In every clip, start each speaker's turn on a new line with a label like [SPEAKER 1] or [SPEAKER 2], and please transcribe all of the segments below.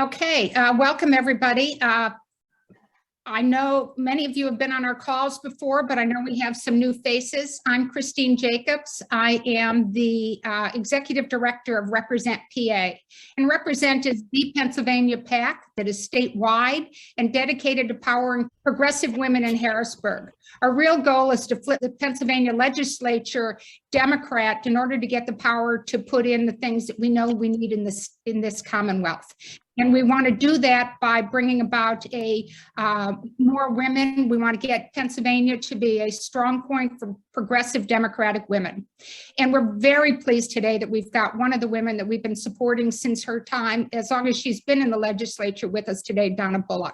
[SPEAKER 1] Okay, welcome everybody. I know many of you have been on our calls before, but I know we have some new faces. I'm Christine Jacobs. I am the Executive Director of Represent PA. And Represent is the Pennsylvania PAC that is statewide and dedicated to powering progressive women in Harrisburg. Our real goal is to flip the Pennsylvania Legislature Democrat in order to get the power to put in the things that we know we need in this Commonwealth. And we want to do that by bringing about more women. We want to get Pennsylvania to be a strong point for progressive Democratic women. And we're very pleased today that we've got one of the women that we've been supporting since her time, as long as she's been in the legislature with us today, Donna Bullock.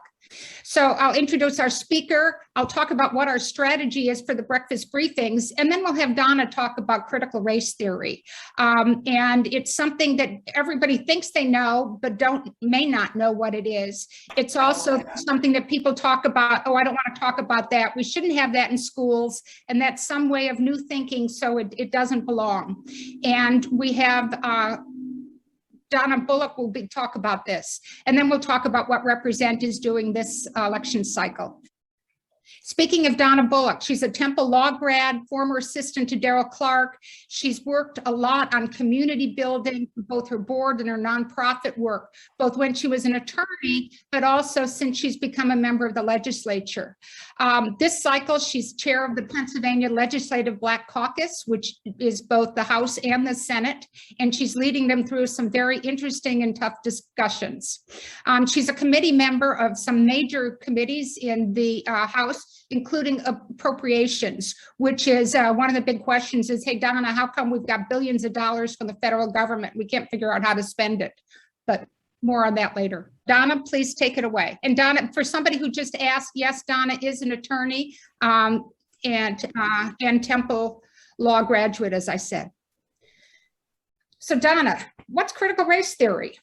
[SPEAKER 1] So I'll introduce our speaker. I'll talk about what our strategy is for the breakfast briefings, and then we'll have Donna talk about critical race theory. And it's something that everybody thinks they know, but may not know what it is. It's also something that people talk about, oh, I don't want to talk about that. We shouldn't have that in schools. And that's some way of new thinking, so it doesn't belong. And we have Donna Bullock will talk about this, and then we'll talk about what Represent is doing this election cycle. Speaking of Donna Bullock, she's a Temple Law grad, former assistant to Darrell Clark. She's worked a lot on community building, both her board and her nonprofit work, both when she was an attorney, but also since she's become a member of the legislature. This cycle, she's chair of the Pennsylvania Legislative Black Caucus, which is both the House and the Senate, and she's leading them through some very interesting and tough discussions. She's a committee member of some major committees in the House, including appropriations, which is one of the big questions is, hey, Donna, how come we've got billions of dollars from the federal government? We can't figure out how to spend it, but more on that later. Donna, please take it away. And Donna, for somebody who just asked, yes, Donna is an attorney and Temple Law graduate, as I said. So Donna, what's critical race theory?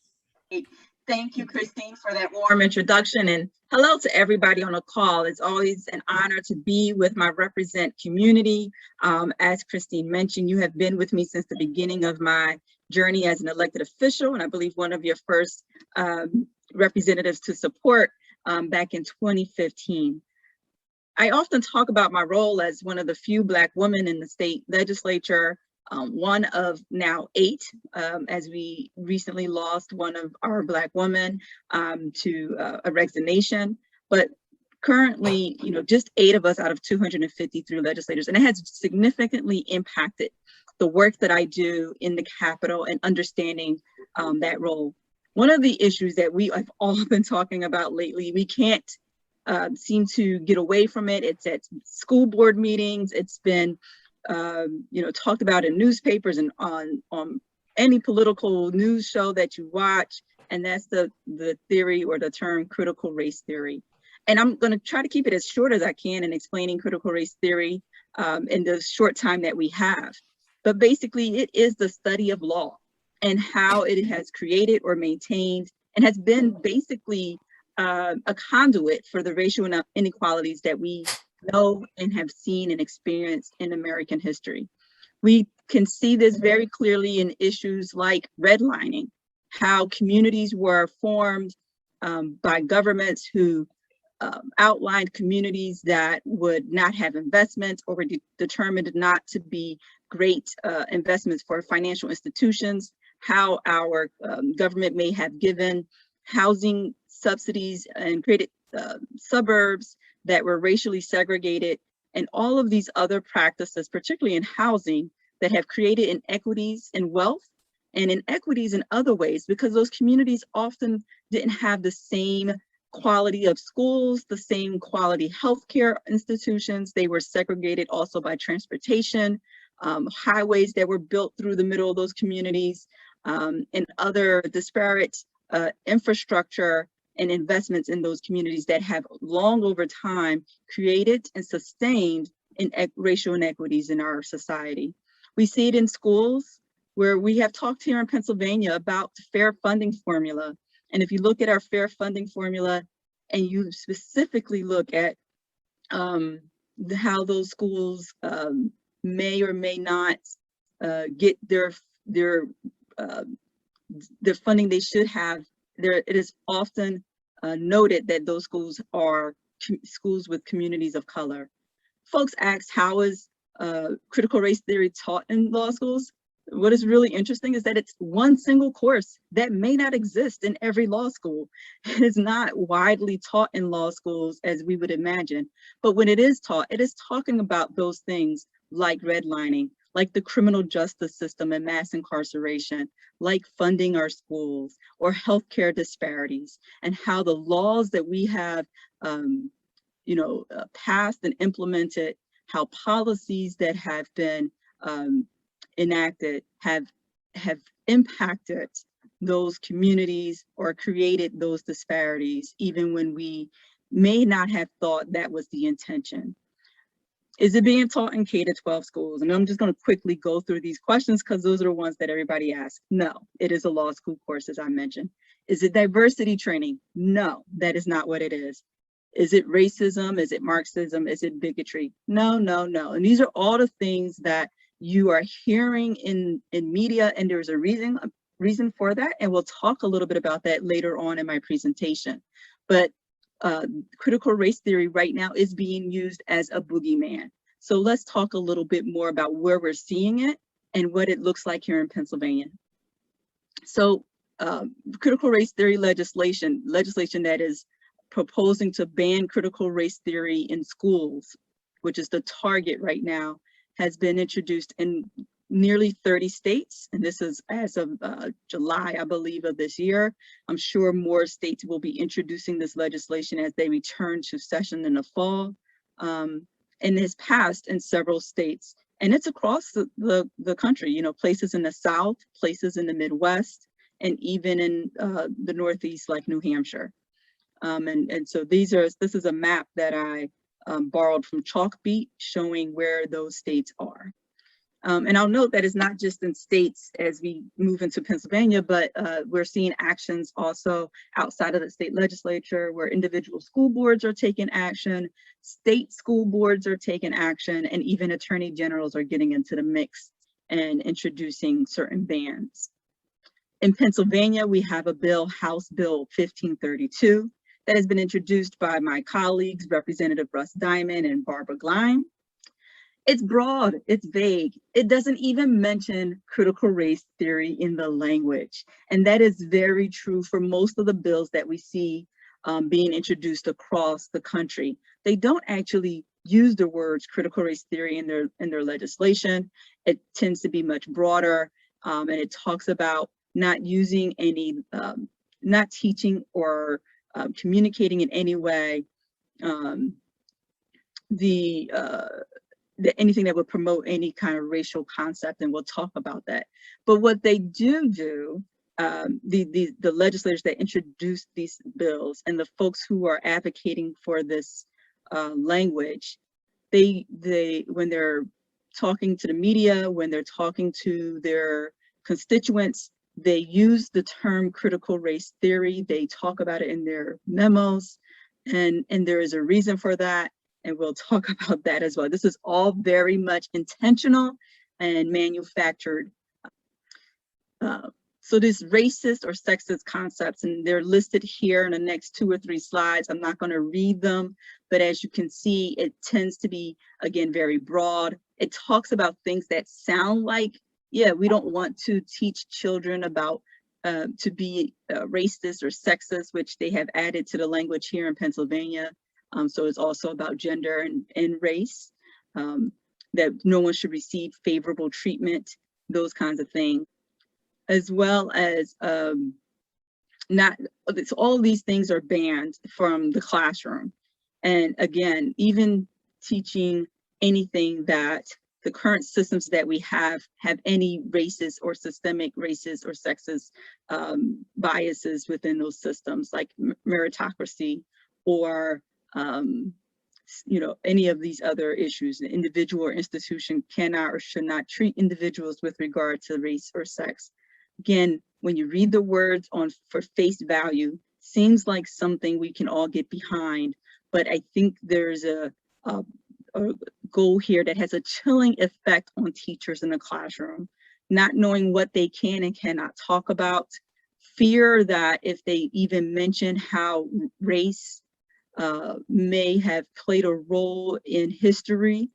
[SPEAKER 2] Thank you, Christine, for that warm introduction, and hello to everybody on the call. It's always an honor to be with my Represent community. As Christine mentioned, you have been with me since the beginning of my journey as an elected official, and I believe one of your first representatives to support back in 2015. I often talk about my role as one of the few Black women in the state legislature, one of now 8, as we recently lost one of our Black women to a resignation. But currently, just 8 of us out of 253 legislators, and it has significantly impacted the work that I do in the Capitol and understanding that role. One of the issues that we have all been talking about lately, we can't seem to get away from it. It's at school board meetings. It's been talked about in newspapers and on any political news show that you watch, and that's the theory or the term critical race theory. And I'm going to try to keep it as short as I can in explaining critical race theory in the short time that we have. But basically, it is the study of law and how it has created or maintained and has been basically a conduit for the racial inequalities that we know and have seen and experienced in American history. We can see this very clearly in issues like redlining, how communities were formed by governments who outlined communities that would not have investments or were determined not to be great investments for financial institutions, how our government may have given housing subsidies and created suburbs that were racially segregated, and all of these other practices, particularly in housing, that have created inequities in wealth and inequities in other ways, because those communities often didn't have the same quality of schools, the same quality healthcare institutions. They were segregated also by transportation, highways that were built through the middle of those communities, and other disparate infrastructure and investments in those communities that have long over time created and sustained racial inequities in our society. We see it in schools, where we have talked here in Pennsylvania about the fair funding formula. And if you look at our fair funding formula and you specifically look at how those schools may or may not get their funding they should have it is often noted that those schools are schools with communities of color. Folks ask, how is critical race theory taught in law schools? What is really interesting is that it's one single course that may not exist in every law school. It is not widely taught in law schools as we would imagine, but when it is taught, it is talking about those things like redlining, like the criminal justice system and mass incarceration, like funding our schools or healthcare disparities, and how the laws that we have passed and implemented, how policies that have been enacted have impacted those communities or created those disparities, even when we may not have thought that was the intention. Is it being taught in K-12 schools? And I'm just going to quickly go through these questions because those are the ones that everybody asks. No, it is a law school course, as I mentioned. Is it diversity training? No, that is not what it is. Is it racism? Is it Marxism? Is it bigotry? No, no, no. And these are all the things that you are hearing in media, and there's a reason for that. And we'll talk a little bit about that later on in my presentation. But critical race theory right now is being used as a boogeyman. So let's talk a little bit more about where we're seeing it and what it looks like here in Pennsylvania. So critical race theory legislation that is proposing to ban critical race theory in schools, which is the target right now, has been introduced in nearly 30 states. And this is as of July, I believe, of this year. I'm sure more states will be introducing this legislation as they return to session in the fall. And it's passed in several states. And it's across the country, places in the South, places in the Midwest, and even in the Northeast, like New Hampshire. And so this is a map that I borrowed from Chalkbeat, showing where those states are. And I'll note that it's not just in states as we move into Pennsylvania, but we're seeing actions also outside of the state legislature where individual school boards are taking action, state school boards are taking action, and even attorney generals are getting into the mix and introducing certain bans. In Pennsylvania, we have a bill, House Bill 1532, that has been introduced by my colleagues, Representative Russ Diamond and Barbara Gleim. It's broad, it's vague. It doesn't even mention critical race theory in the language. And that is very true for most of the bills that we see being introduced across the country. They don't actually use the words critical race theory in their legislation. It tends to be much broader, and it talks about not using any, not teaching or communicating in any way anything that would promote any kind of racial concept, and we'll talk about that. But what they do, the legislators that introduce these bills and the folks who are advocating for this language, they when they're talking to the media, when they're talking to their constituents, they use the term critical race theory. They talk about it in their memos, and there is a reason for that. And we'll talk about that as well. This is all very much intentional and manufactured. So these racist or sexist concepts, and they're listed here in the next 2 or 3 slides. I'm not going to read them, but as you can see, it tends to be, again, very broad. It talks about things that sound like, yeah, we don't want to teach children about to be racist or sexist, which they have added to the language here in Pennsylvania. So it's also about gender and race, that no one should receive favorable treatment, those kinds of things, as well as all these things are banned from the classroom. And again, even teaching anything that the current systems that we have any racist or systemic racist or sexist biases within those systems, like meritocracy or any of these other issues. An individual or institution cannot or should not treat individuals with regard to race or sex. Again, when you read the words for face value, seems like something we can all get behind, but I think there's a goal here that has a chilling effect on teachers in the classroom, not knowing what they can and cannot talk about, fear that if they even mention how race may have played a role in history,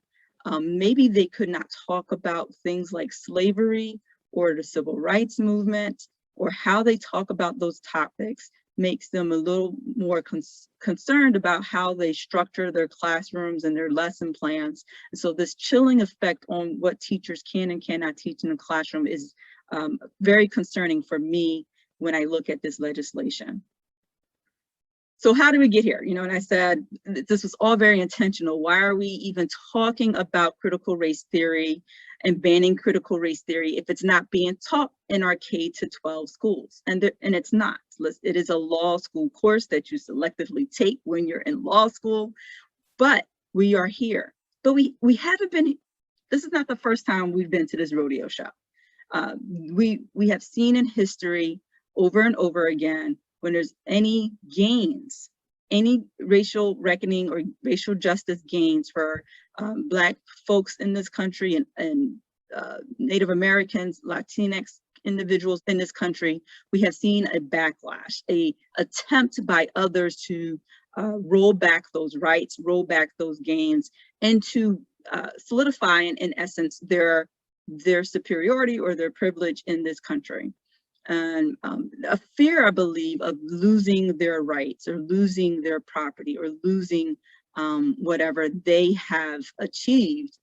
[SPEAKER 2] maybe they could not talk about things like slavery or the civil rights movement, or how they talk about those topics makes them a little more concerned about how they structure their classrooms and their lesson plans. And so this chilling effect on what teachers can and cannot teach in the classroom is very concerning for me when I look at this legislation. So how did we get here? You know, and I said, this was all very intentional. Why are we even talking about critical race theory and banning critical race theory if it's not being taught in our K-12 schools? And it's not. It is a law school course that you selectively take when you're in law school, but we are here. But we haven't been, this is not the first time we've been to this rodeo show. We have seen in history over and over again, when there's any gains, any racial reckoning or racial justice gains for Black folks in this country and Native Americans, Latinx individuals in this country, we have seen a backlash, a attempt by others to roll back those rights, roll back those gains, and to solidify, in essence, their superiority or their privilege in this country. And a fear, I believe, of losing their rights or losing their property or losing whatever they have achieved,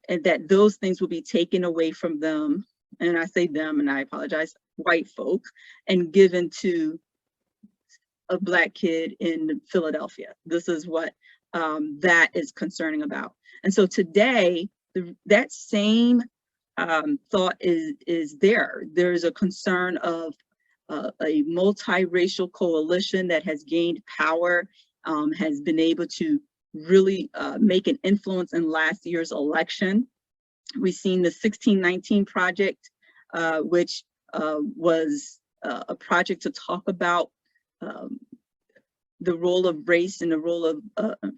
[SPEAKER 2] and that those things will be taken away from them. And I say them, and I apologize, white folk, and given to a Black kid in Philadelphia. This is what that is concerning about. And so today, that same thought is there. There's a concern of a multiracial coalition that has gained power, has been able to really make an influence in last year's election. We've seen the 1619 project, which was a project to talk about the role of race and the role of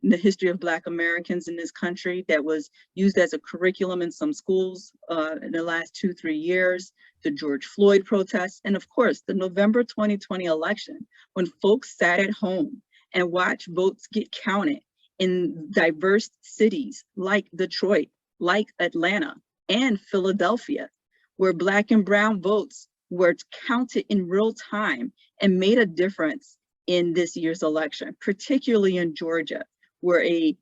[SPEAKER 2] the history of Black Americans in this country, that was used as a curriculum in some schools in the last 2-3 years, the George Floyd protests, and of course, the November 2020 election, when folks sat at home and watched votes get counted in diverse cities like Detroit, like Atlanta, and Philadelphia, where Black and brown votes were counted in real time and made a difference in this year's election, particularly in Georgia, where a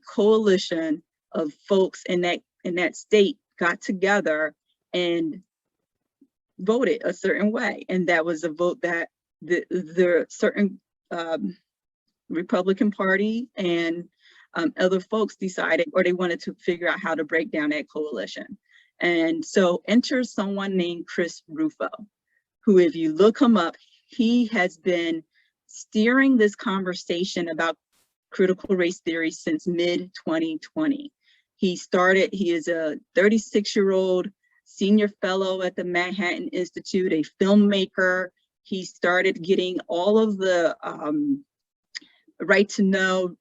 [SPEAKER 2] coalition of folks in that state got together and voted a certain way, and that was a vote that the certain Republican Party and other folks decided, or they wanted to figure out how to break down that coalition. And so enters someone named Chris Rufo, who, if you look him up, he has been steering this conversation about critical race theory since mid-2020. He is a 36-year-old senior fellow at the Manhattan Institute, a filmmaker. He started getting all of the right to know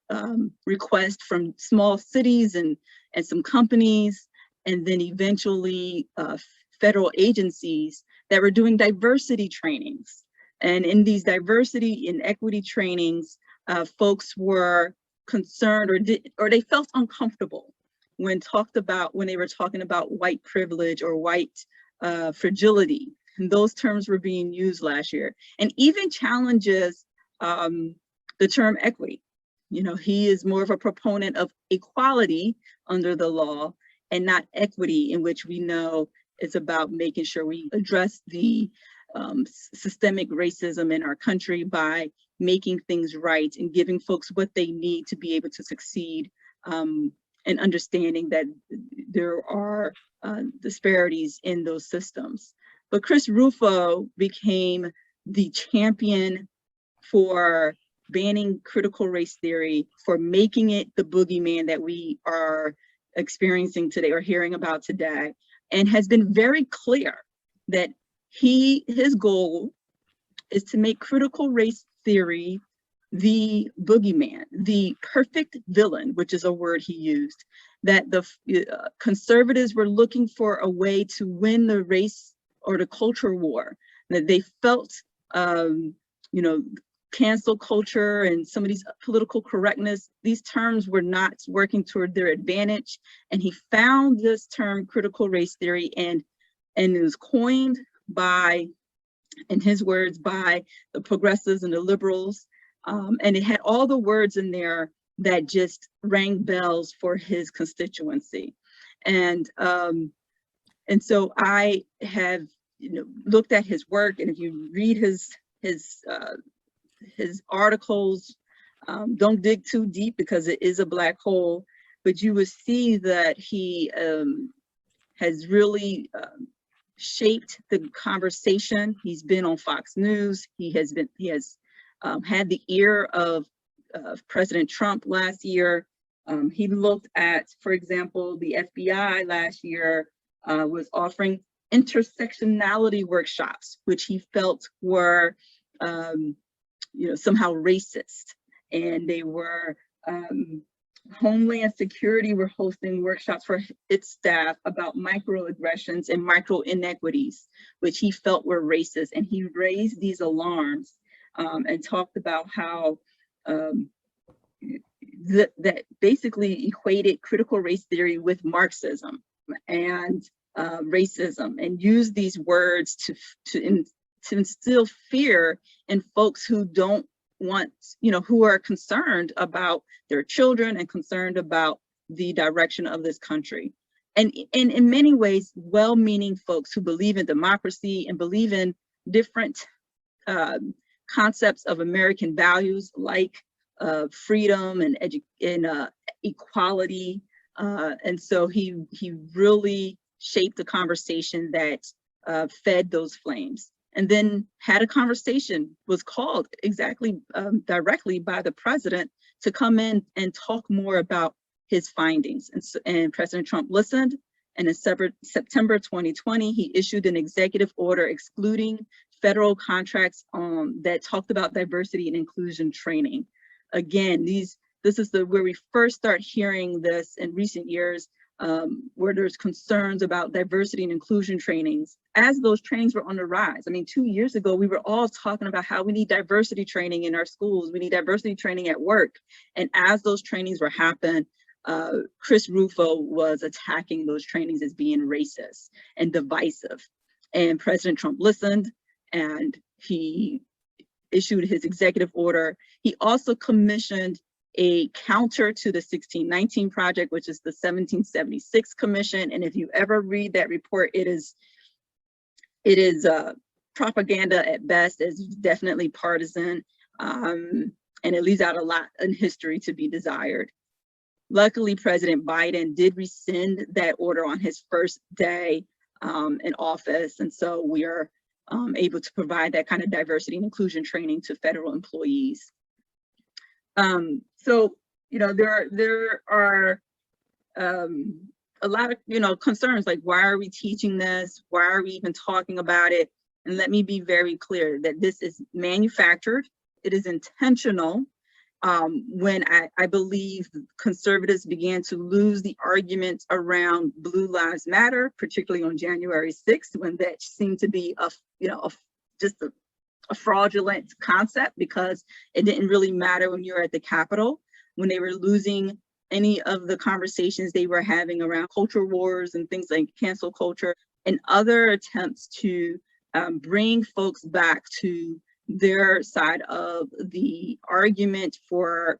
[SPEAKER 2] requests from small cities and some companies, and then eventually federal agencies that were doing diversity trainings. And in these diversity and equity trainings, folks were concerned or they felt uncomfortable when they were talking about white privilege or white fragility. And those terms were being used last year, and even challenges the term equity. You know, he is more of a proponent of equality under the law and not equity, in which we know it's about making sure we address the systemic racism in our country by making things right and giving folks what they need to be able to succeed, and understanding that there are disparities in those systems. But Chris Rufo became the champion for banning critical race theory, for making it the boogeyman that we are experiencing today or hearing about today, and has been very clear that his goal is to make critical race theory the boogeyman, the perfect villain, which is a word he used, that the conservatives were looking for a way to win the race or the culture war, that they felt, you know, cancel culture and some of these political correctness, these terms were not working toward their advantage. And he found this term critical race theory, and it was coined by, in his words, by the progressives and the liberals. And it had all the words in there that just rang bells for his constituency. And so I have, you know, looked at his work, and if you read his articles, don't dig too deep because it is a black hole, but you will see that he has really shaped the conversation. He's been on Fox News. He has had the ear of President Trump last year. He looked at, for example, the FBI last year was offering intersectionality workshops, which he felt were, you know, somehow racist. And they were, Homeland Security were hosting workshops for its staff about microaggressions and micro inequities, which he felt were racist. And he raised these alarms and talked about how that basically equated critical race theory with Marxism and racism, and used these words to instill fear in folks who don't want, you know, who are concerned about their children and concerned about the direction of this country. And in many ways, well-meaning folks who believe in democracy and believe in different concepts of American values like freedom and equality. And so he really shaped a conversation that fed those flames. And then had a conversation, was called exactly directly by the president to come in and talk more about his findings. And President Trump listened, and in September 2020, he issued an executive order excluding federal contracts that talked about diversity and inclusion training. Again, this is where we first start hearing this in recent years, where there's concerns about diversity and inclusion trainings, as those trainings were on the rise. I mean, 2 years ago, we were all talking about how we need diversity training in our schools, we need diversity training at work. And as those trainings were happening, Chris Rufo was attacking those trainings as being racist and divisive. And President Trump listened, and he issued his executive order. He also commissioned a counter to the 1619 Project, which is the 1776 Commission. And if you ever read that report, it is propaganda at best. It's definitely partisan, and it leaves out a lot in history to be desired. Luckily, President Biden did rescind that order on his first day in office, and so we are able to provide that kind of diversity and inclusion training to federal employees. So, you know, there are a lot of, you know, concerns like, why are we teaching this? Why are we even talking about it? And let me be very clear that this is manufactured. It is intentional. When I believe conservatives began to lose the arguments around Blue Lives Matter, particularly on January 6th, when that seemed to be just a fraudulent concept, because it didn't really matter when you were at the Capitol, when they were losing any of the conversations they were having around culture wars and things like cancel culture, and other attempts to bring folks back to their side of the argument for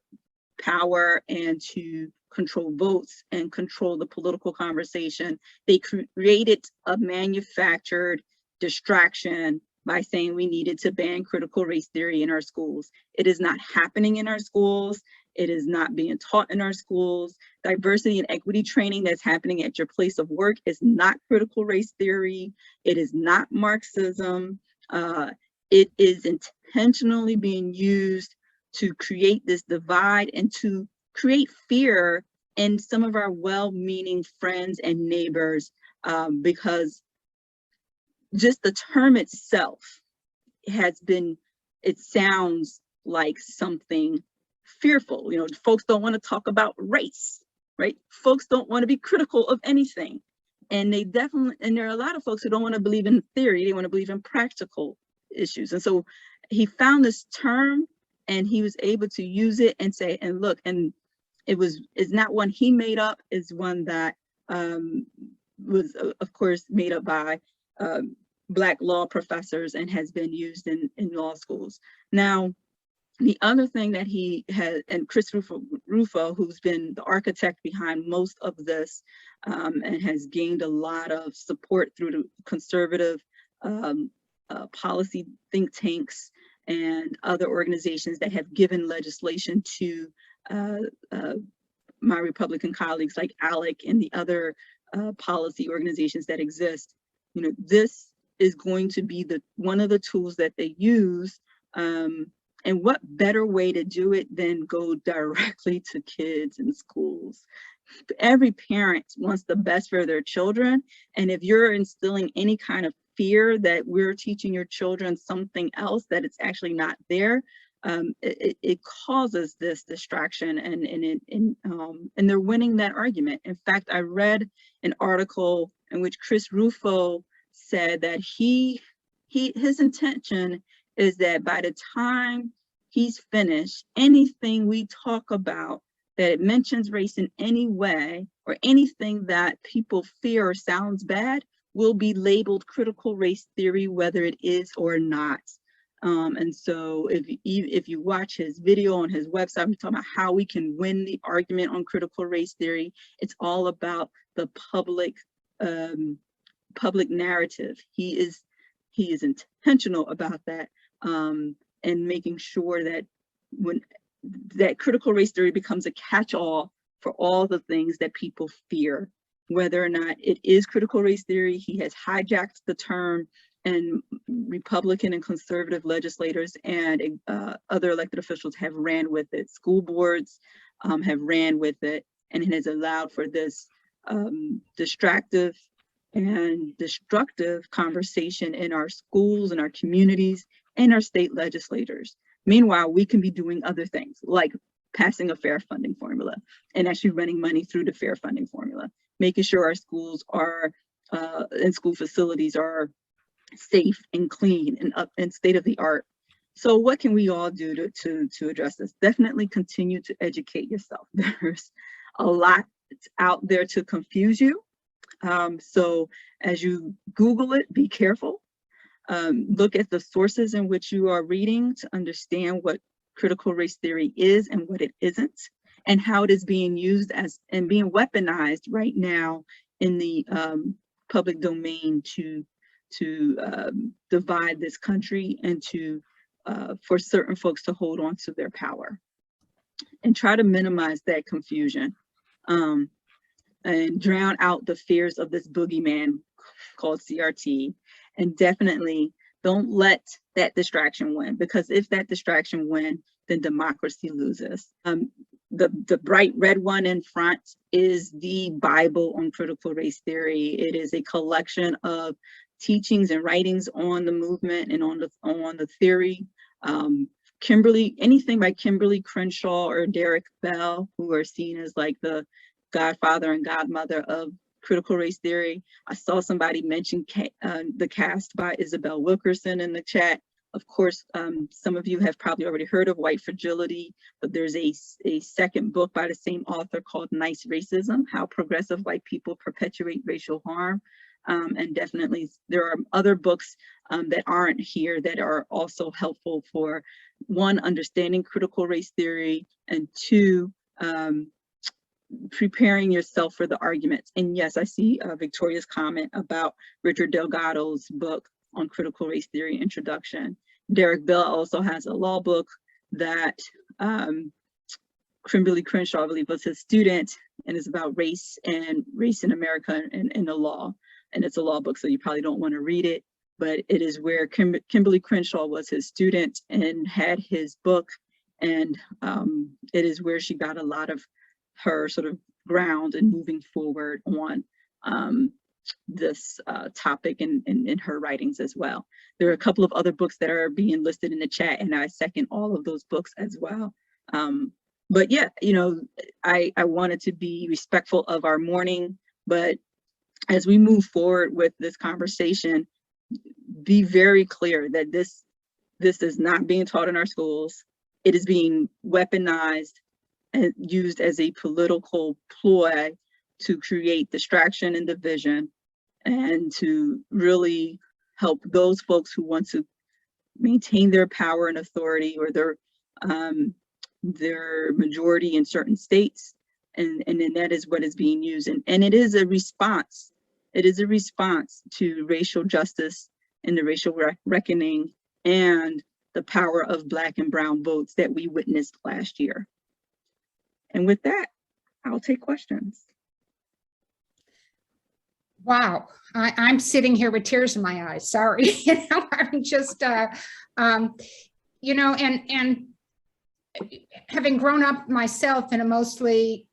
[SPEAKER 2] power and to control votes and control the political conversation. They created a manufactured distraction by saying we needed to ban critical race theory in our schools. It is not happening in our schools. It is not being taught in our schools. Diversity and equity training that's happening at your place of work is not critical race theory. It is not Marxism. It is intentionally being used to create this divide and to create fear in some of our well-meaning friends and neighbors, because just the term itself it sounds like something fearful. You know, folks don't want to talk about race, right? Folks don't want to be critical of anything. And there are a lot of folks who don't want to believe in theory, they want to believe in practical issues. And so he found this term and he was able to use it and say, and look, and it's not one he made up, it's one that was of course made up by Black law professors and has been used in law schools. Now, the other thing that he has, and Chris Rufo, who's been the architect behind most of this and has gained a lot of support through the conservative policy think tanks and other organizations that have given legislation to my Republican colleagues like ALEC and the other policy organizations that exist. You know, this is going to be one of the tools that they use. And what better way to do it than go directly to kids in schools? Every parent wants the best for their children. And if you're instilling any kind of fear that we're teaching your children something else, that it's actually not there, it causes this distraction, and they're winning that argument. In fact, I read an article in which Chris Rufo said that his intention is that by the time he's finished, anything we talk about that it mentions race in any way, or anything that people fear or sounds bad, will be labeled critical race theory, whether it is or not. And so if you watch his video on his website, we're talking about how we can win the argument on critical race theory. It's all about the public narrative. He is intentional about that, and making sure that that critical race theory becomes a catch-all for all the things that people fear, whether or not it is critical race theory. He has hijacked the term, and Republican and conservative legislators and other elected officials have ran with it. School boards have ran with it, and it has allowed for this distractive and destructive conversation in our schools, in our communities, and our state legislators. Meanwhile, we can be doing other things like passing a fair funding formula and actually running money through the fair funding formula, making sure our schools are and school facilities are safe and clean and up and state of the art. So what can we all do to address this? Definitely continue to educate yourself. There's a lot out there to confuse you. So as you Google it, be careful. Look at the sources in which you are reading to understand what critical race theory is and what it isn't, and how it is being used and being weaponized right now in the public domain to divide this country and for certain folks to hold on to their power. And try to minimize that confusion and drown out the fears of this boogeyman called CRT. And definitely don't let that distraction win, because if that distraction wins, then democracy loses. The bright red one in front is the Bible on critical race theory. It is a collection of teachings and writings on the movement and on the theory. Anything by Kimberly Crenshaw or Derek Bell, who are seen as like the godfather and godmother of critical race theory. I saw somebody mention The Cast by Isabel Wilkerson in the chat. Of course, some of you have probably already heard of White Fragility, but there's a second book by the same author called Nice Racism: How Progressive White People Perpetuate Racial Harm. And definitely there are other books that aren't here that are also helpful for, one, understanding critical race theory, and two, preparing yourself for the arguments. And yes, I see Victoria's comment about Richard Delgado's book on critical race theory introduction. Derek Bell also has a law book that Kimberly Crenshaw, I believe, was his student, and is about race in America and in the law. And it's a law book, so you probably don't want to read it, but it is where Kimberly Crenshaw was his student and had his book, and it is where she got a lot of her sort of ground and moving forward on this topic in her writings as well. There are a couple of other books that are being listed in the chat, and I second all of those books as well. But yeah, you know, I wanted to be respectful of our morning, but as we move forward with this conversation, be very clear that this is not being taught in our schools. It is being weaponized and used as a political ploy to create distraction and division, and to really help those folks who want to maintain their power and authority, or their majority in certain states. And then that is what is being used. And it is a response. It is a response to racial justice and the racial reckoning and the power of Black and brown votes that we witnessed last year. And with that, I'll take questions.
[SPEAKER 1] Wow, I'm sitting here with tears in my eyes. Sorry, I'm just, and having grown up myself in a mostly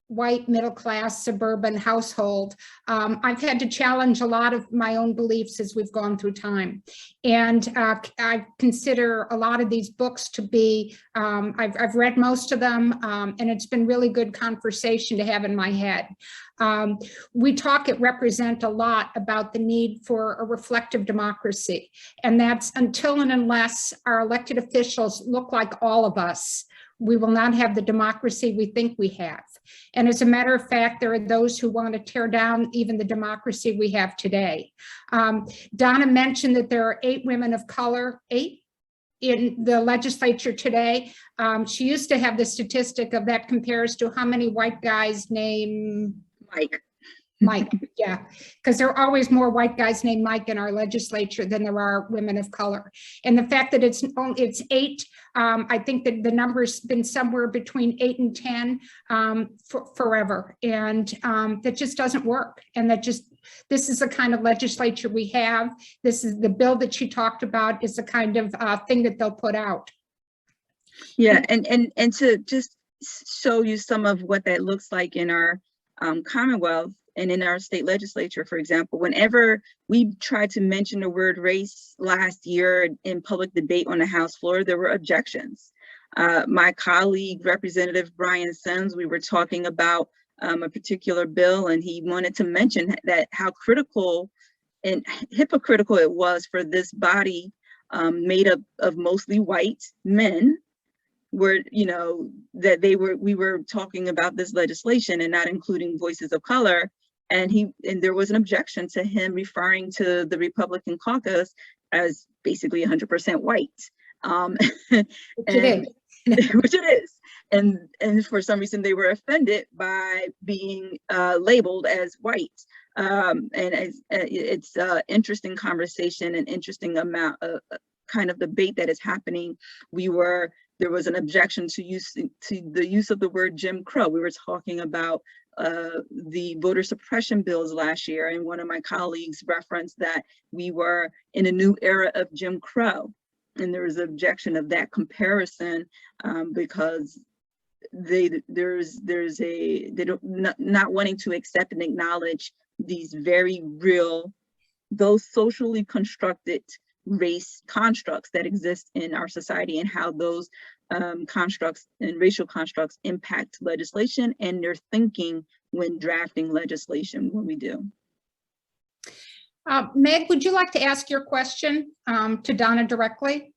[SPEAKER 1] white, middle-class, suburban household, I've had to challenge a lot of my own beliefs as we've gone through time. And I consider a lot of these books to be, I've read most of them, and it's been really good conversation to have in my head. We talk at Represent a lot about the need for a reflective democracy. And that's until and unless our elected officials look like all of us, we will not have the democracy we think we have. And as a matter of fact, there are those who want to tear down even the democracy we have today. Donna mentioned that there are 8 women of color, 8 in the legislature today. She used to have the statistic of that compares to how many white guys name Mike, yeah, because there are always more white guys named Mike in our legislature than there are women of color. And the fact that it's 8, I think that the number's been somewhere between 8 and 10 forever. And that just doesn't work. And this is the kind of legislature we have. This is the bill that she talked about is the kind of thing that they'll put out.
[SPEAKER 2] Yeah, and to just show you some of what that looks like in our Commonwealth and in our state legislature, for example, whenever we tried to mention the word race last year in public debate on the House floor, there were objections. My colleague, Representative Brian Sims, we were talking about a particular bill, and he wanted to mention that how critical and hypocritical it was for this body made up of mostly white men, were, that we were talking about this legislation and not including voices of color. And there was an objection to him referring to the Republican caucus as basically 100% white. Which it is. And for some reason they were offended by being labeled as white. And it's an interesting conversation, an interesting amount of kind of debate that is happening. There was an objection to the use of the word Jim Crow. We were talking about the voter suppression bills last year, and one of my colleagues referenced that we were in a new era of Jim Crow, and there was an objection of that comparison because they don't not wanting to accept and acknowledge these very real, those socially constructed race constructs that exist in our society, and how those constructs and racial constructs impact legislation and their thinking when drafting legislation when we do.
[SPEAKER 1] Meg, would you like to ask your question to Donna directly?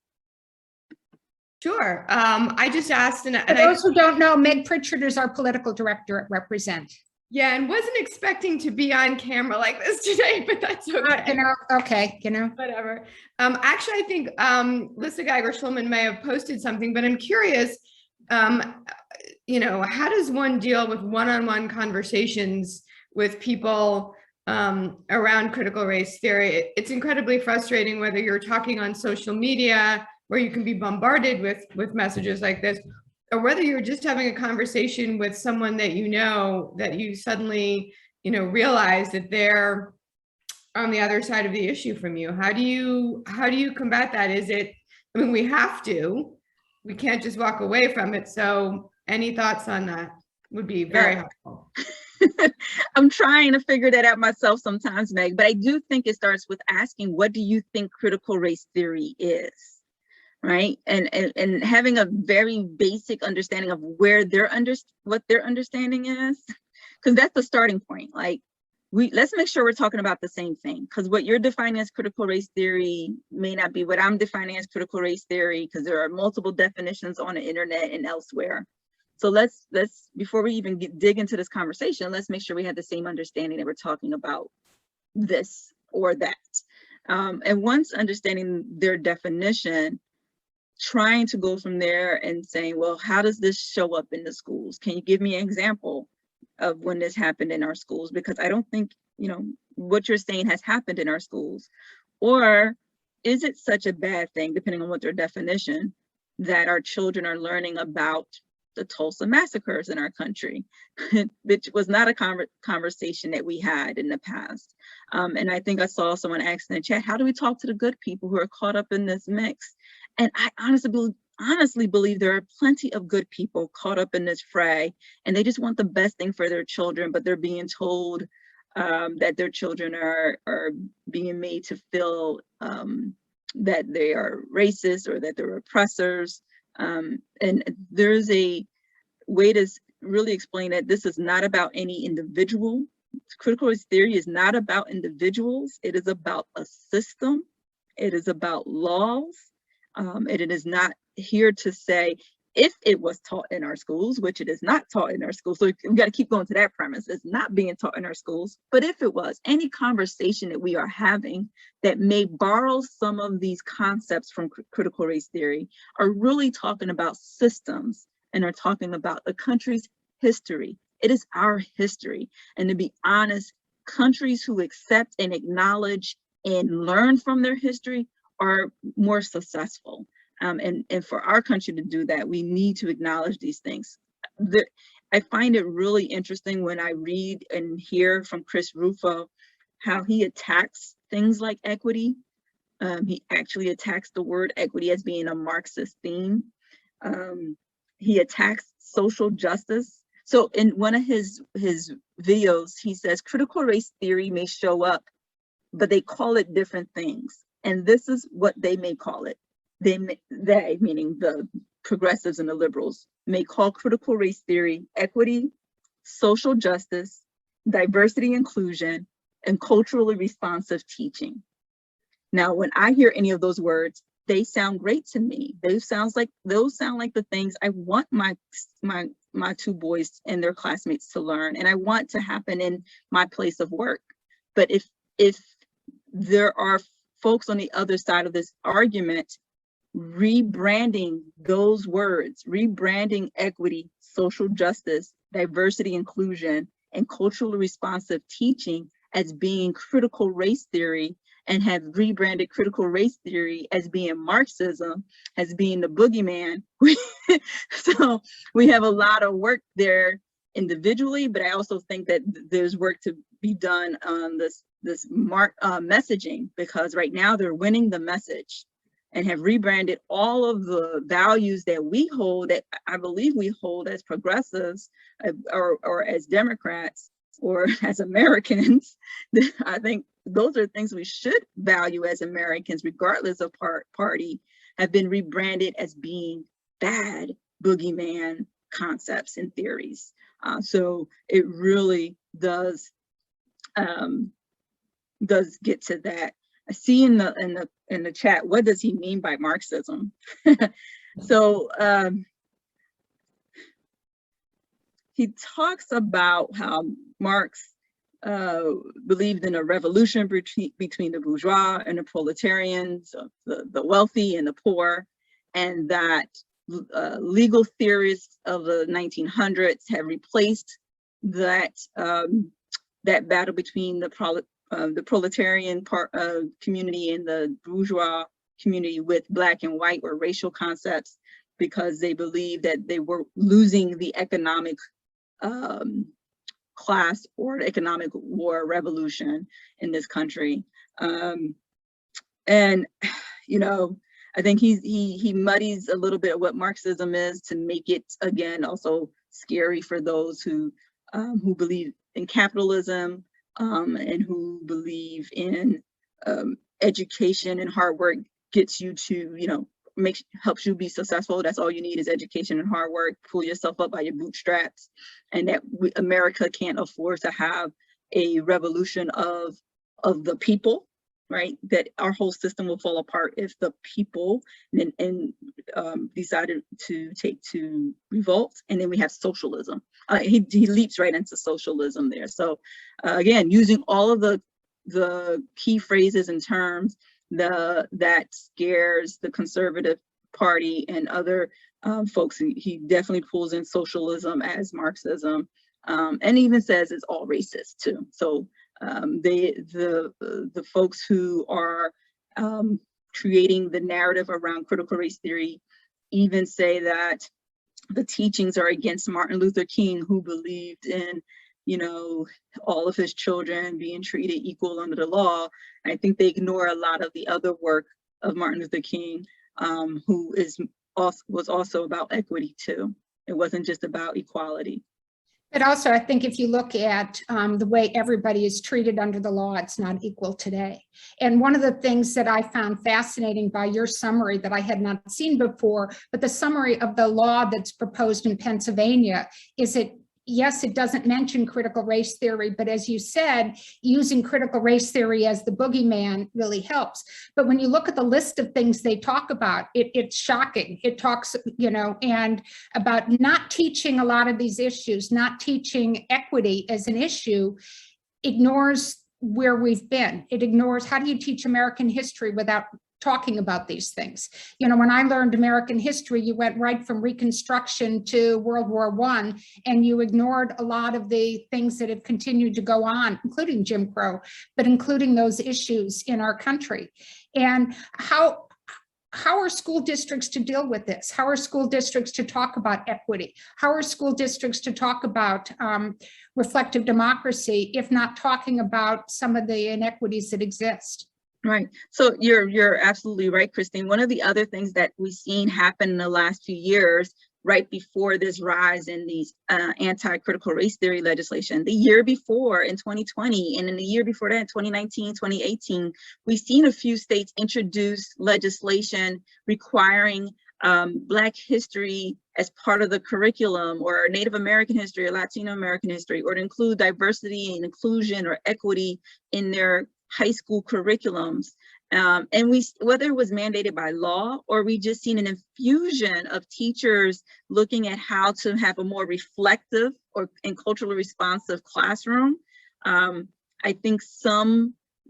[SPEAKER 3] Sure. I just asked, and
[SPEAKER 1] for those who don't know, Meg Pritchard is our political director at Represent.
[SPEAKER 3] Yeah, and wasn't expecting to be on camera like this today, but that's okay. Whatever. Actually, I think Lisa Geiger-Schulman may have posted something, but I'm curious, how does one deal with one-on-one conversations with people around critical race theory? It's incredibly frustrating whether you're talking on social media, where you can be bombarded with messages like this, or whether you're just having a conversation with someone that that you suddenly, realize that they're on the other side of the issue from you. How do you combat that? We can't just walk away from it. So any thoughts on that would be very helpful.
[SPEAKER 2] I'm trying to figure that out myself sometimes, Meg, but I do think it starts with asking, what do you think critical race theory is? Right, and having a very basic understanding of what their understanding is, because that's the starting point. Like, let's make sure we're talking about the same thing, because what you're defining as critical race theory may not be what I'm defining as critical race theory, because there are multiple definitions on the internet and elsewhere. So let's before we even dig into this conversation, let's make sure we have the same understanding that we're talking about this or that. And once understanding their definition, trying to go from there and saying, well, how does this show up in the schools? Can you give me an example of when this happened in our schools? Because I don't think, what you're saying has happened in our schools. Or is it such a bad thing, depending on what their definition, that our children are learning about the Tulsa massacres in our country, which was not a conversation that we had in the past. And I think I saw someone ask in the chat, how do we talk to the good people who are caught up in this mix? And I honestly believe there are plenty of good people caught up in this fray, and they just want the best thing for their children, but they're being told that their children are being made to feel that they are racist or that they're oppressors. And there's a way to really explain that this is not about any individual. Critical race theory is not about individuals. It is about a system. It is about laws. And it is not here to say if it was taught in our schools, which it is not taught in our schools. So we've got to keep going to that premise. It's not being taught in our schools. But if it was, any conversation that we are having that may borrow some of these concepts from critical race theory are really talking about systems and are talking about the country's history. It is our history. And to be honest, countries who accept and acknowledge and learn from their history are more successful. And for our country to do that, we need to acknowledge these things. I find it really interesting when I read and hear from Chris Rufo how he attacks things like equity. He actually attacks the word equity as being a Marxist theme. He attacks social justice. So in one of his videos, he says critical race theory may show up, but they call it different things. And this is what they may call it. They, meaning the progressives and the liberals, may call critical race theory equity, social justice, diversity, inclusion, and culturally responsive teaching. Now, when I hear any of those words, they sound great to me. Those sound like the things I want my two boys and their classmates to learn, and I want to happen in my place of work. But if there are folks on the other side of this argument rebranding those words, rebranding equity, social justice, diversity, inclusion, and culturally responsive teaching as being critical race theory, and have rebranded critical race theory as being Marxism, as being the boogeyman. So we have a lot of work there individually, but I also think that there's work to be done on this messaging, because right now they're winning the message and have rebranded all of the values that we hold, that I believe we hold as progressives or as Democrats or as Americans. I think those are things we should value as Americans, regardless of party, have been rebranded as being bad boogeyman concepts and theories. So it really does get to that. I see in the chat, what does he mean by Marxism? So he talks about how Marx believed in a revolution between the bourgeois and the proletarians, the wealthy and the poor, and that legal theorists of the 1900s have replaced that battle between the proletarian community and the bourgeois community with Black and white or racial concepts, because they believed that they were losing the economic class or economic war revolution in this country. And I think he muddies a little bit of what Marxism is to make it, again, also scary for those who believe in capitalism and who believe in education and hard work gets you to, helps you be successful. That's all you need is education and hard work. Pull yourself up by your bootstraps, and that America can't afford to have a revolution of the people, right? That our whole system will fall apart if the people decided to take to revolt. And then we have socialism. He leaps right into socialism there. So again, using all of the key phrases and terms that scares the conservative party and other folks. He definitely pulls in socialism as Marxism, and even says it's all racist too. So the folks who are creating the narrative around critical race theory even say that the teachings are against Martin Luther King, who believed in, all of his children being treated equal under the law. I think they ignore a lot of the other work of Martin Luther King, who was also about equity too. It wasn't just about equality.
[SPEAKER 1] But also, I think if you look at the way everybody is treated under the law, it's not equal today. And one of the things that I found fascinating by your summary that I had not seen before, but the summary of the law that's proposed in Pennsylvania is yes, it doesn't mention critical race theory, but as you said, using critical race theory as the boogeyman really helps. But when you look at the list of things they talk about, it's shocking. It talks, and about not teaching a lot of these issues, not teaching equity as an issue, ignores where we've been. It ignores, how do you teach American history without talking about these things? When I learned American history, you went right from Reconstruction to World War I, and you ignored a lot of the things that have continued to go on, including Jim Crow, but including those issues in our country. And how are school districts to deal with this? How are school districts to talk about equity? How are school districts to talk about reflective democracy, if not talking about some of the inequities that exist?
[SPEAKER 2] Right. So you're absolutely right, Christine. One of the other things that we've seen happen in the last few years, right before this rise in these anti-critical race theory legislation, the year before in 2020, and in the year before that, 2019, 2018, we've seen a few states introduce legislation requiring Black history as part of the curriculum, or Native American history or Latino American history, or to include diversity and inclusion or equity in their high school curriculums. And whether it was mandated by law, or we just seen an infusion of teachers looking at how to have a more reflective and culturally responsive classroom. I think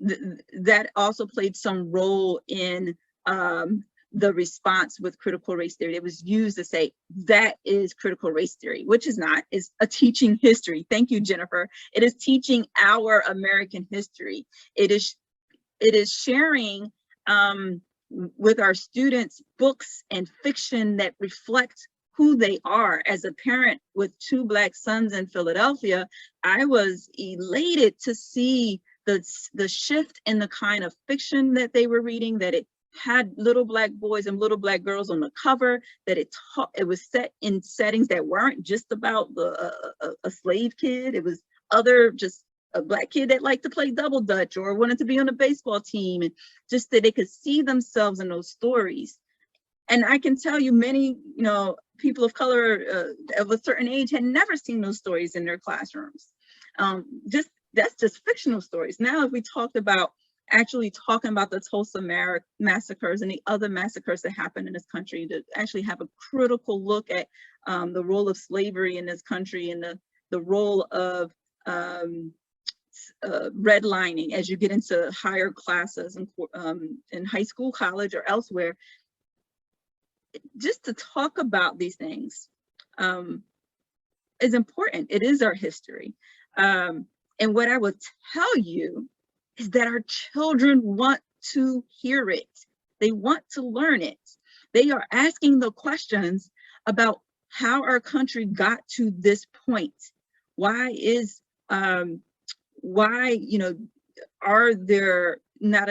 [SPEAKER 2] that also played some role in the response with critical race theory. It was used to say that is critical race theory, which is not, is a teaching history. Thank you, Jennifer. It is teaching our American history. It is sharing with our students books and fiction that reflect who they are. As a parent with 2 Black sons in Philadelphia, I was elated to see the shift in the kind of fiction that they were reading, that it had little Black boys and little Black girls on the cover, that it was set in settings that weren't just about a slave kid. It was just a Black kid that liked to play double dutch or wanted to be on a baseball team, and just that they could see themselves in those stories. And I can tell you many, people of color of a certain age had never seen those stories in their classrooms. That's just fictional stories. Now, if we talked about actually talking about the Tulsa massacres and the other massacres that happened in this country, to actually have a critical look at the role of slavery in this country, and the role of redlining as you get into higher classes in high school, college, or elsewhere, just to talk about these things is important. It is our history. And what I would tell you is that our children want to hear it. They want to learn it. They are asking the questions about how our country got to this point. Why are there not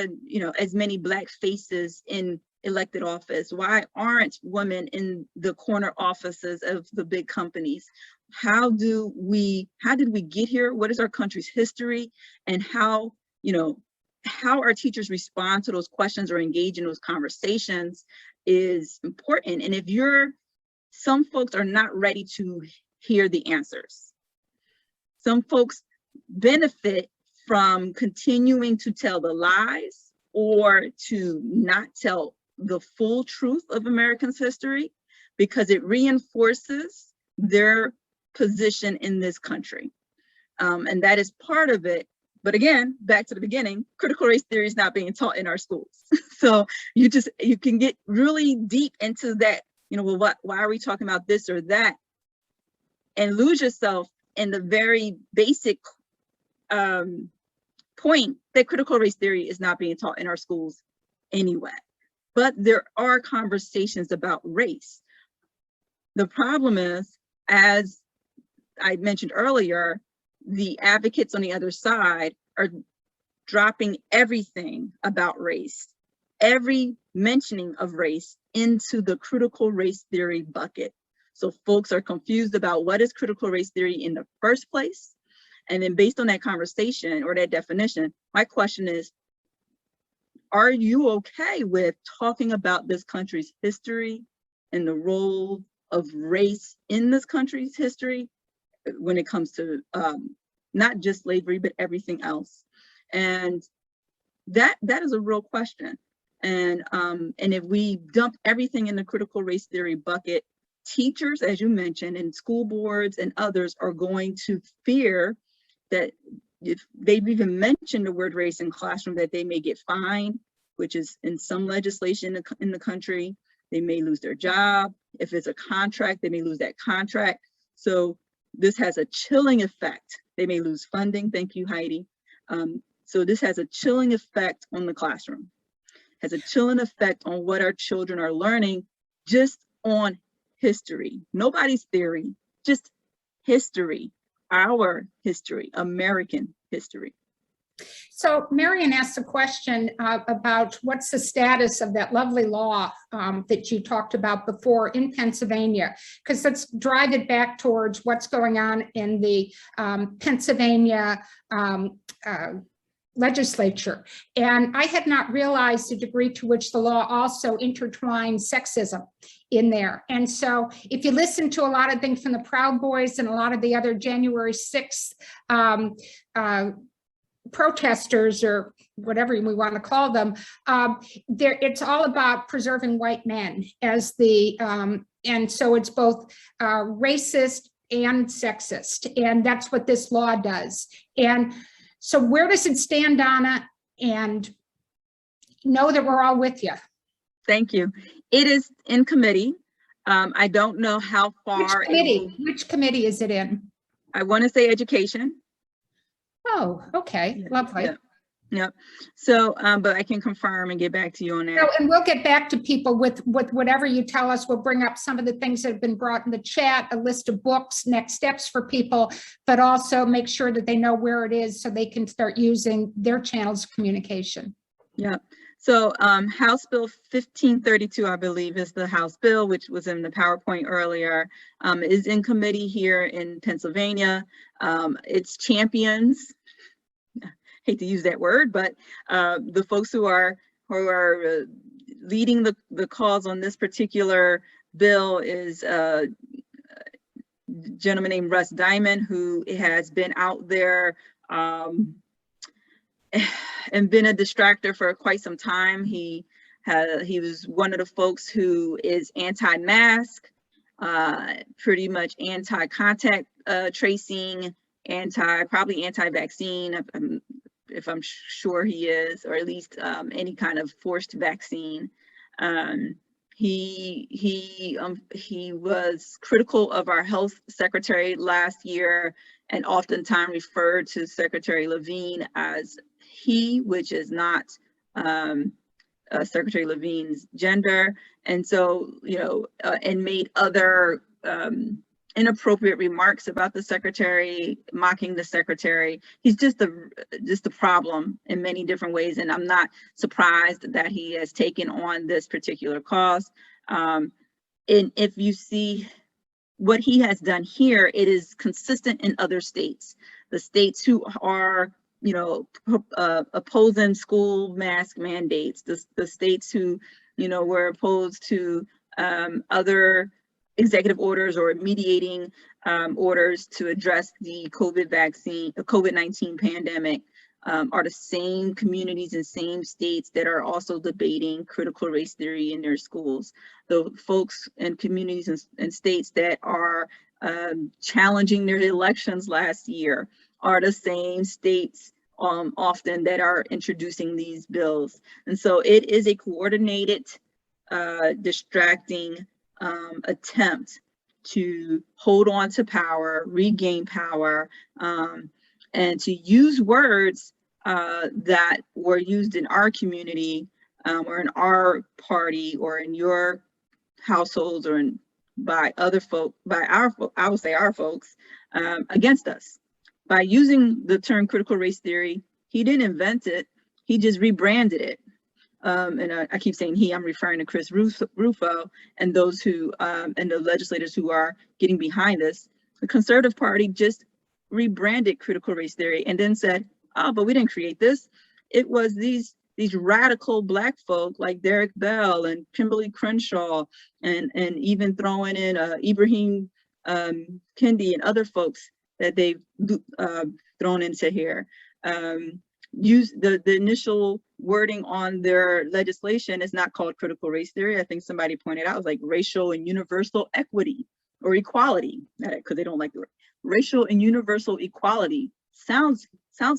[SPEAKER 2] as many Black faces in elected office? Why aren't women in the corner offices of the big companies? How did we get here? What is our country's history? And how our teachers respond to those questions or engage in those conversations is important. And some folks are not ready to hear the answers. Some folks benefit from continuing to tell the lies or to not tell the full truth of Americans' history, because it reinforces their position in this country. And that is part of it. But again, back to the beginning, critical race theory is not being taught in our schools. So you can get really deep into that, well, why are we talking about this or that? And lose yourself in the very basic point that critical race theory is not being taught in our schools anyway. But there are conversations about race. The problem is, as I mentioned earlier, the advocates on the other side are dropping everything about race, every mentioning of race, into the critical race theory bucket. So folks are confused about what is critical race theory in the first place. And then based on that conversation or that definition, my question is, are you okay with talking about this country's history and the role of race in this country's history when it comes to not just slavery, but everything else? And that is a real question. And if we dump everything in the critical race theory bucket, teachers, as you mentioned, and school boards and others are going to fear that if they've even mentioned the word race in classroom, that they may get fined, which is in some legislation in the country. They may lose their job. If it's a contract, they may lose that contract. So this has a chilling effect. They may lose funding. Thank you, Heidi. So this has a chilling effect on the classroom, has a chilling effect on what our children are learning just on history. Nobody's theory, just history, our history, American history.
[SPEAKER 1] So Marion asked a question about what's the status of that lovely law that you talked about before in Pennsylvania, because let's drive it back towards what's going on in the Pennsylvania legislature. And I had not realized the degree to which the law also intertwined sexism in there. And so if you listen to a lot of things from the Proud Boys and a lot of the other January 6th protesters, or whatever we want to call them, it's all about preserving white men as the, and so it's both racist and sexist. And that's what this law does. And so where does it stand, Donna? And know that we're all with you.
[SPEAKER 2] Thank you. It is in committee. I don't know how far.
[SPEAKER 1] Which committee is it in?
[SPEAKER 2] I want to say education.
[SPEAKER 1] Oh, okay, lovely.
[SPEAKER 2] Yeah. Yep. So, but I can confirm and get back to you on that.
[SPEAKER 1] No, and we'll get back to people with whatever you tell us. We'll bring up some of the things that have been brought in the chat, a list of books, next steps for people, but also make sure that they know where it is so they can start using their channels of communication.
[SPEAKER 2] Yeah. So House Bill 1532, I believe, is the House bill, which was in the PowerPoint earlier, is in committee here in Pennsylvania. Its champions, hate to use that word, but the folks who are leading the cause on this particular bill is a gentleman named Russ Diamond, who has been out there and been a distractor for quite some time. He was one of the folks who is anti-mask, pretty much anti-contact tracing, probably anti-vaccine, if I'm sure he is, or at least any kind of forced vaccine. He was critical of our health secretary last year, and oftentimes referred to Secretary Levine as he, which is not Secretary Levine's gender. And so, and made other inappropriate remarks about the secretary, mocking the secretary. He's just a problem in many different ways, and I'm not surprised that he has taken on this particular cause. And if you see what he has done here, it is consistent in other states. The states who are, opposing school mask mandates, the states who, were opposed to other executive orders or mediating orders to address the COVID-19 pandemic are the same communities and same states that are also debating critical race theory in their schools. The folks and communities and states that are challenging their elections last year are the same states often that are introducing these bills. And so it is a coordinated, distracting attempt to hold on to power, regain power, and to use words that were used in our community or in our party or in your households or by other folk, I would say our folks, against us. By using the term critical race theory, he didn't invent it, he just rebranded it. And I keep saying he, I'm referring to Chris Rufo and those who, and the legislators who are getting behind this. The Conservative Party just rebranded critical race theory and then said, oh, but we didn't create this. It was these radical Black folk like Derek Bell and Kimberly Crenshaw and even throwing in Ibrahim Kendi and other folks that they've thrown into here. Use the initial wording on their legislation is not called critical race theory. I think somebody pointed out, it was like racial and universal equity or equality, because they don't like the word. Racial and universal equality sounds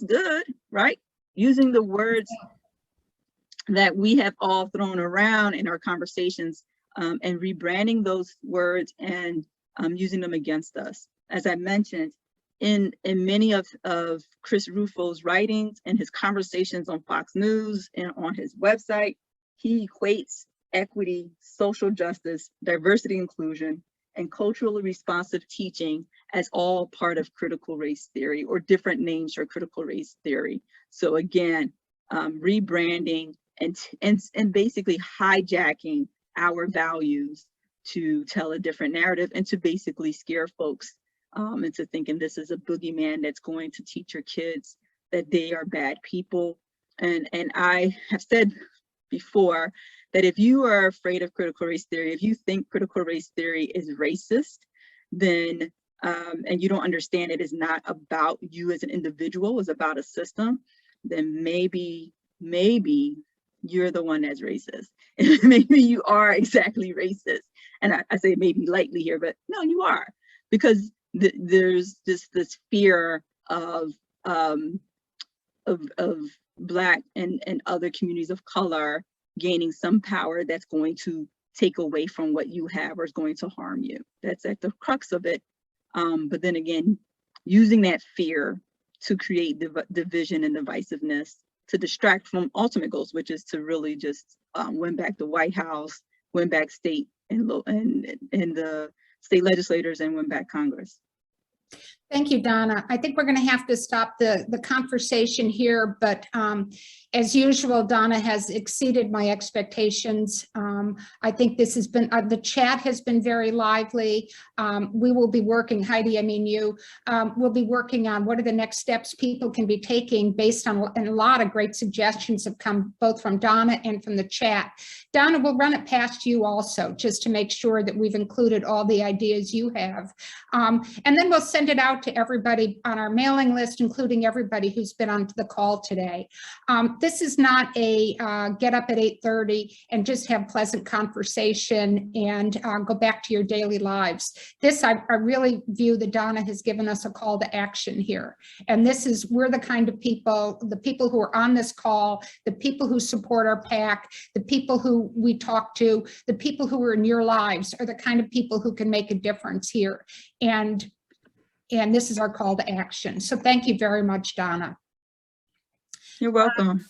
[SPEAKER 2] good, right? Using the words that we have all thrown around in our conversations and rebranding those words and using them against us. As I mentioned, in many of Chris Rufo's writings and his conversations on Fox News and on his website, he equates equity, social justice, diversity, inclusion, and culturally responsive teaching as all part of critical race theory or different names for critical race theory. So again, rebranding and basically hijacking our values to tell a different narrative and to basically scare folks into thinking this is a boogeyman that's going to teach your kids that they are bad people. And I have said before that if you are afraid of critical race theory, if you think critical race theory is racist, then and you don't understand it is not about you as an individual, it's about a system, then maybe you're the one that's racist. Maybe you are exactly racist. And I say maybe lightly here, but no, you are, because there's this fear of Black and other communities of color gaining some power that's going to take away from what you have or is going to harm you. That's at the crux of it. But then again, using that fear to create division and divisiveness to distract from ultimate goals, which is to really just win back the White House, win back state and the state legislators, and win back Congress.
[SPEAKER 1] Thank you, Donna. I think we're going to have to stop the conversation here, but as usual, Donna has exceeded my expectations. I think this has been, the chat has been very lively. We will be working, Heidi, I mean you, we'll be working on what are the next steps people can be taking based on, and a lot of great suggestions have come both from Donna and from the chat. Donna, we'll run it past you also, just to make sure that we've included all the ideas you have. And then we'll send it out to everybody on our mailing list, including everybody who's been on the call today. This is not a get up at 8:30 and just have pleasant conversation and go back to your daily lives. This, I really view that Donna has given us a call to action here. And this is, we're the kind of people, the people who are on this call, the people who support our PAC, the people who we talk to, the people who are in your lives are the kind of people who can make a difference here. And this is our call to action. So thank you very much, Donna.
[SPEAKER 2] You're welcome.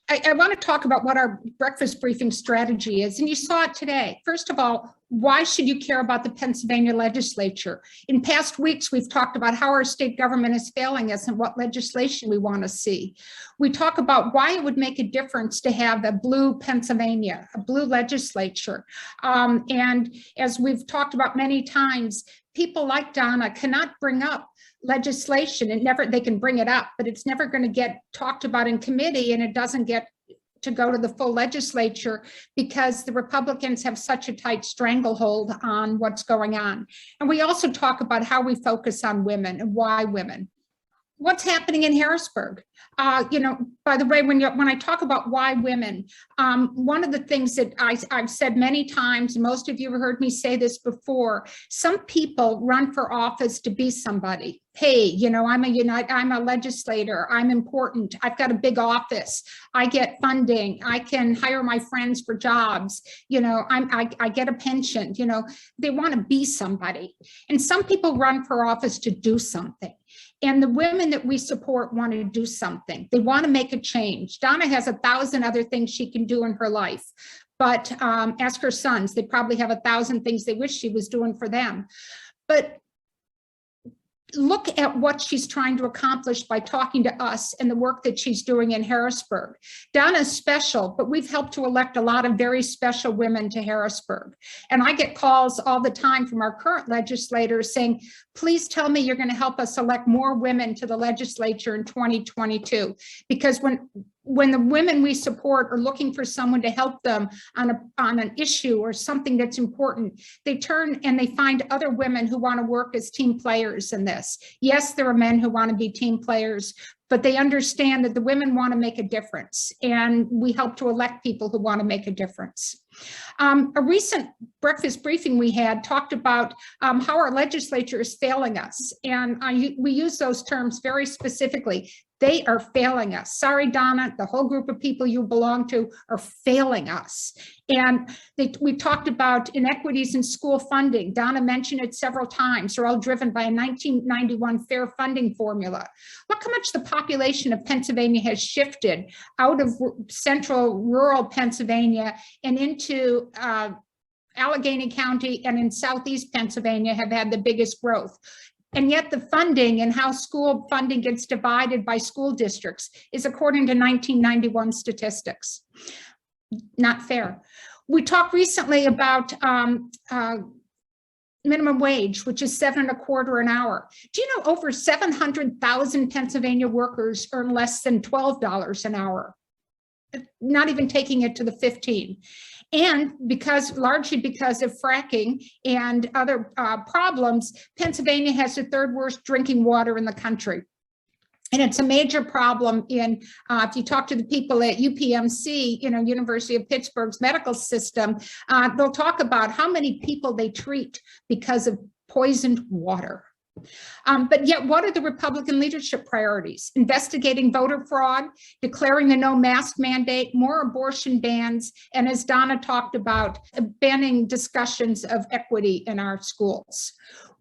[SPEAKER 1] I want to talk about what our breakfast briefing strategy is, and you saw it today. First of all, why should you care about the Pennsylvania legislature? In past weeks, we've talked about how our state government is failing us and what legislation we want to see. We talk about why it would make a difference to have a blue Pennsylvania, a blue legislature. And as we've talked about many times, people like Donna cannot bring up legislation, and never, they can bring it up, but it's never going to get talked about in committee, and it doesn't get to go to the full legislature because the Republicans have such a tight stranglehold on what's going on. And we also talk about how we focus on women and why women. What's happening in Harrisburg? You know, by the way, when I talk about why women, one of the things that I've said many times, and most of you have heard me say this before, some people run for office to be somebody. Hey, you know, I'm a legislator, I'm important, I've got a big office, I get funding, I can hire my friends for jobs, you know, I get a pension, you know, they want to be somebody. And some people run for office to do something. And the women that we support want to do something. They want to make a change. Donna has 1,000 other things she can do in her life, but ask her sons, they probably have 1,000 things they wish she was doing for them. But look at what she's trying to accomplish by talking to us and the work that she's doing in Harrisburg. Donna's special, but we've helped to elect a lot of very special women to Harrisburg. And I get calls all the time from our current legislators saying, please tell me you're going to help us elect more women to the legislature in 2022. Because when the women we support are looking for someone to help them on an issue or something that's important, they turn and they find other women who want to work as team players in this. Yes, there are men who want to be team players, but they understand that the women want to make a difference, and we help to elect people who want to make a difference. A recent breakfast briefing we had talked about how our legislature is failing us, and we use those terms very specifically. They are failing us. Sorry, Donna, the whole group of people you belong to are failing us. And we talked about inequities in school funding. Donna mentioned it several times. They're all driven by a 1991 fair funding formula. Look how much the population of Pennsylvania has shifted out of central rural Pennsylvania and into Allegheny County, and in Southeast Pennsylvania have had the biggest growth. And yet the funding and how school funding gets divided by school districts is according to 1991 statistics. Not fair. We talked recently about minimum wage, which is $7.25 an hour. Do you know over 700,000 Pennsylvania workers earn less than $12 an hour? Not even taking it to the 15. And largely because of fracking and other problems, Pennsylvania has the third worst drinking water in the country. And it's a major problem in, if you talk to the people at UPMC, you know, University of Pittsburgh's medical system, they'll talk about how many people they treat because of poisoned water. But yet, what are the Republican leadership priorities? Investigating voter fraud, declaring the no mask mandate, more abortion bans, and as Donna talked about, banning discussions of equity in our schools.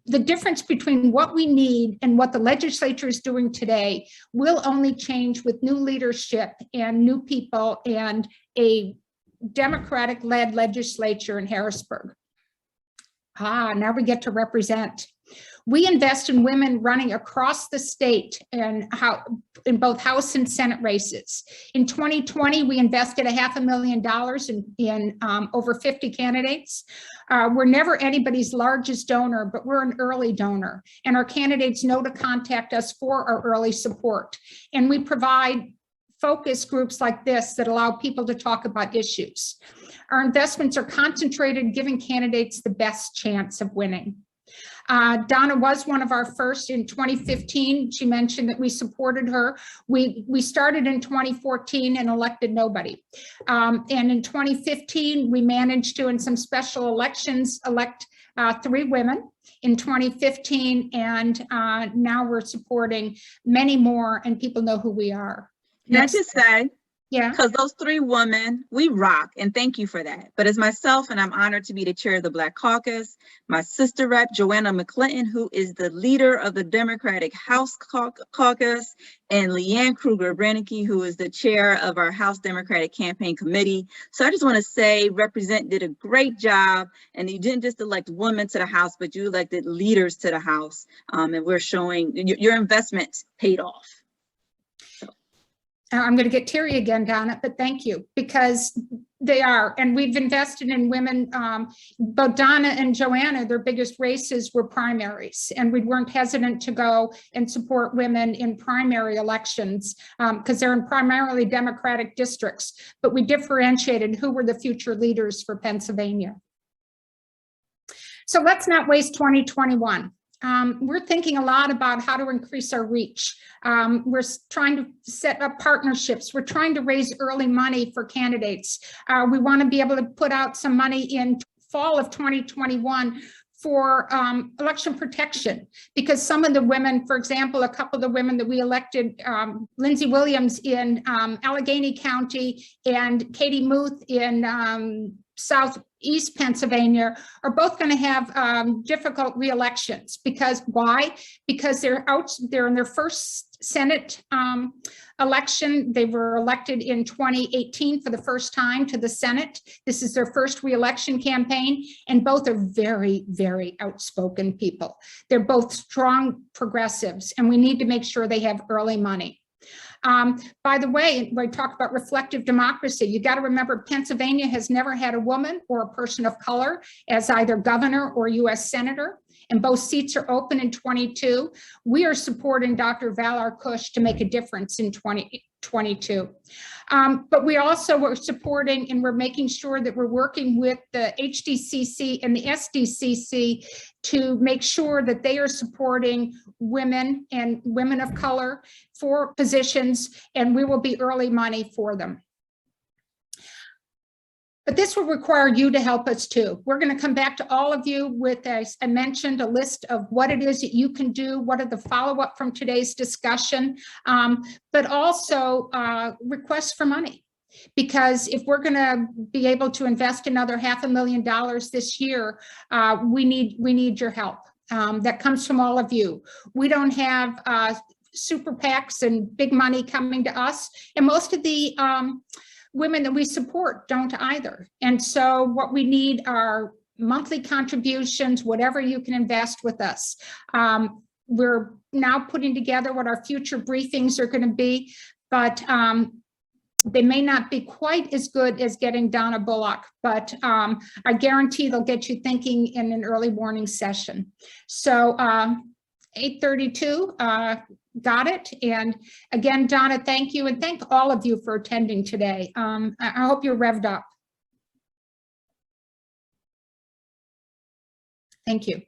[SPEAKER 1] The difference between what we need and what the legislature is doing today will only change with new leadership and new people and a Democratic-led legislature in Harrisburg. Now we get to represent. We invest in women running across the state and in both House and Senate races. In 2020, we invested $500,000 in over 50 candidates. We're never anybody's largest donor, but we're an early donor, and our candidates know to contact us for our early support. And we provide focus groups like this that allow people to talk about issues. Our investments are concentrated, giving candidates the best chance of winning. Donna was one of our first in 2015. She mentioned that we supported her. We started in 2014 and elected nobody. And in 2015, we managed to, in some special elections, elect 3 women in 2015. And now we're supporting many more, and people know who we are.
[SPEAKER 2] Can I just say,
[SPEAKER 1] yeah,
[SPEAKER 2] because those 3 women, we rock, and thank you for that. But as myself, and I'm honored to be the chair of the Black Caucus, my sister rep, Joanna McClinton, who is the leader of the Democratic House Caucus, and Leanne Kruger-Brenneke, who is the chair of our House Democratic Campaign Committee. So I just want to say, Represent did a great job, and you didn't just elect women to the House, but you elected leaders to the House, and we're showing your investment paid off.
[SPEAKER 1] I'm going to get teary again, Donna, but thank you, because They are, and we've invested in women. Both Donna and Joanna, their biggest races were primaries, and we weren't hesitant to go and support women in primary elections because they're in primarily Democratic districts, but we differentiated who were the future leaders for Pennsylvania. So let's not waste 2021. We're thinking a lot about how to increase our reach. We're trying to set up partnerships. We're trying to raise early money for candidates. We want to be able to put out some money in fall of 2021 for election protection, because some of the women, for example, a couple of the women that we elected, Lindsey Williams in Allegheny County and Katie Muth in Southeast Pennsylvania, are both going to have difficult re-elections. Because why? Because they're in their first Senate election. They were elected in 2018 for the first time to the Senate. This is their first re-election campaign, and both are very, very outspoken people. They're both strong progressives, and we need to make sure they have early money. By the way, when we talk about reflective democracy, you got to remember Pennsylvania has never had a woman or a person of color as either governor or US senator, and both seats are open in 22. We are supporting Dr. Valar Kush to make a difference in 2022. But we also were supporting, and we're making sure that we're working with the HDCC and the SDCC to make sure that they are supporting women and women of color for positions, and we will be early money for them. But this will require you to help us too. We're going to come back to all of you with, as I mentioned, a list of what it is that you can do, what are the follow-up from today's discussion, but also requests for money. Because if we're going to be able to invest another $500,000 this year, we need your help. That comes from all of you. We don't have super PACs and big money coming to us, and most of the women that we support don't either. And so what we need are monthly contributions, whatever you can invest with us. We're now putting together what our future briefings are going to be, but they may not be quite as good as getting Donna Bullock, but I guarantee they'll get you thinking in an early morning session. So 8:32, got it. And again, Donna, thank you. And thank all of you for attending today. I hope you're revved up. Thank you.